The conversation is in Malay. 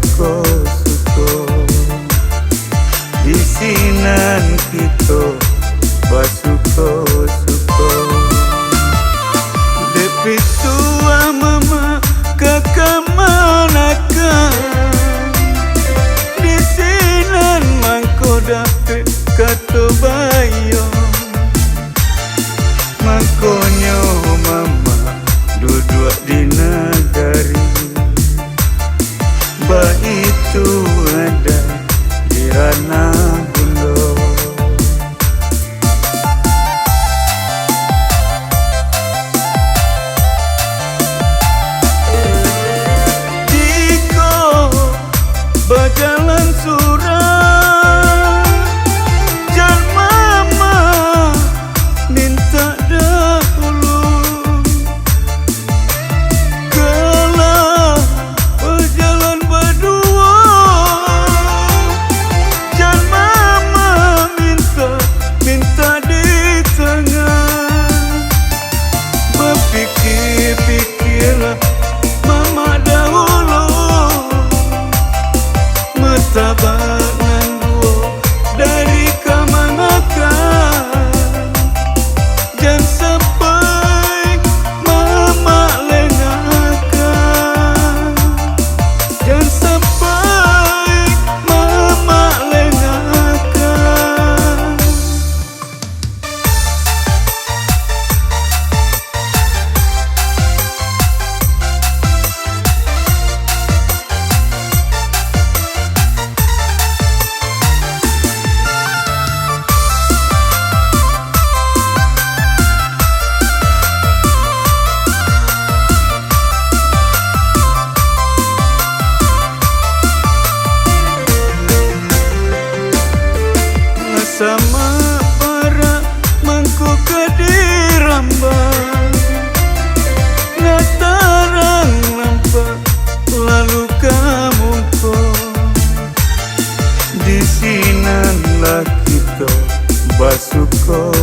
basuko-suko di sinan kita basuko-suko depi tua mama kakak manakan di sinan mangko dapet kata bayo mangkonyo mama duduk di negari ba itu ada di ranah bundo diko berjalan surat jan mama minta dahulu kala berjalan berdua jan mama minta di tengah berpikir-pikirlah mama dahulu mertabat nan dua dari kemanakah dan sampai mama lengahkan dan sampai mama lengahkan sama para mangku kedirambang natarang nampak lalu kamu di sinanlah kita basuko